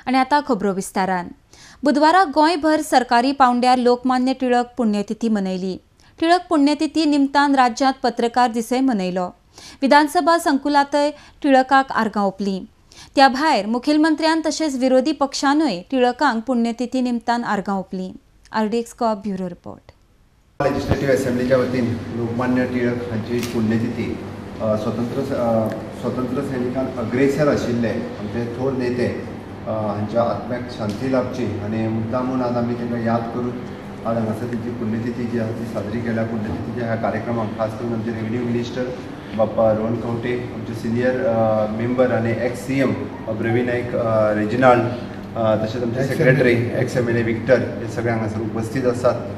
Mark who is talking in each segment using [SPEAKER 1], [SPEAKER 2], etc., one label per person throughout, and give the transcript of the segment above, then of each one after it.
[SPEAKER 1] आणि आता खबरो विस्तारान. बुधवारा गोंयभर सरकारी पावंड्यार लोकमान्य टिळक पुण्यतिथी मनयली. टिळक पुण्यतिथी निमतान राज्यांत पत्रकार दिसय मनयलो. विधानसभा संकुलांतय टिळकाक आर्गां ओंपलीं. त्या भायर मुखेलमंत्र्यान तशेंच विरोधी पक्षानूय टिळकांक पुण्यतिथी निमतान आर्गां ओंपलीं. RDX कॉप ब्युरो रिपोर्ट.
[SPEAKER 2] लेजिस्लेटिव्ह असेंब्लीच्या वतीन लोकमान्य टिळक हांची पुण्यतिथी स्वतंत्र सैनिकांत अग्रेसर आशिल्ले आमचे थोर नेते हांच्या आत्म्याक शांती लाभची आनी मुद्दामून आज आमी तांकां याद करून आज हांगासर तेंची पुण्यतिथी जी आसा ती साजरी केल्या. पुण्यतिथीच्या ह्या कार्यक्रमाक खास करून आमचे रेव्हेन्यू मिनिस्टर बाप्पा रोहन खंवटे, आमचे सिनियर मेंबर आनी एक्स CM रवी नाईक रेजिनाल्ड, तशेंच आमचे सेक्रेटरी एक्स MLA विक्टर हे सगळे हांगासर उपस्थित आसात.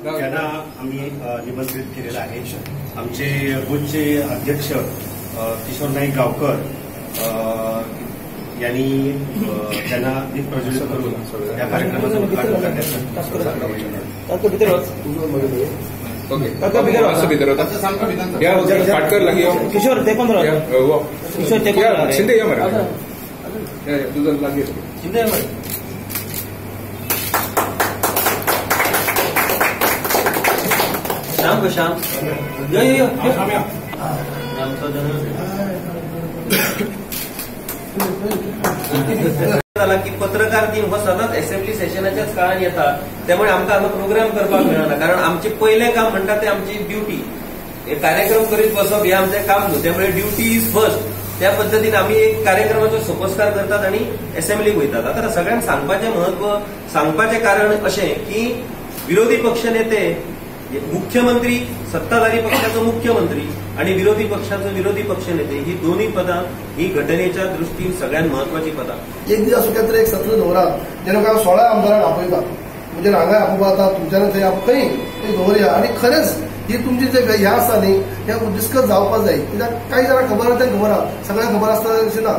[SPEAKER 3] त्यांना आम्ही निमंत्रित केलेलं आहे. आमचे बूथचे अध्यक्ष किशोर नाईक गावकर यांनी त्यांना दीप प्रज्वलित करून या कार्यक्रमाचं उद्घाटन करण्याचं
[SPEAKER 4] किशोर ते पण किशोर ते शिंदे शिंदे श्याम
[SPEAKER 5] की पत्रकार दिन हो सतत असेंब्ली सेशनाच्याच काळात येता, त्यामुळे आमकां हांगा प्रोग्राम करपाक मेळना. कारण आमचे पयले काम म्हणटा ते आमची ड्युटी. कार्यक्रम करीत बसप हे आमचें काम न्हू, त्यामुळे ड्युटी इज फर्स्ट. त्या पद्दतीन आम्ही एक कार्यक्रमाचो सोपस्कार करतात आणि असेंब्लीक वयतात. आता सगळ्यांक सांगपाचें म्हत्व, सांगपाचें कारण अशें की विरोधी पक्ष नेते मुख्यमंत्री, सत्ताधारी पक्षाचं मुख्यमंत्री आणि विरोधी पक्षाचं विरोधी पक्षनेते ही दोन्ही पदां ही घटनेच्या दृष्टीन सगळ्यात महत्वाची पदां.
[SPEAKER 6] एक दीस असो तर एक सत्र दवरात जेन्ना काय 16 आमदारांक आपयता म्हणजे हांगा आपोवपा आता तुमच्यान थंय खंय ते दवरया आणि खरेंच ही तुमची जे ह्या आसा न्ही हे डिस्कस जावपाक जाय. कित्याक काही जाणांक खबर आसा तें खबर आसा, सगळ्यांक खबर आसता अशें ना.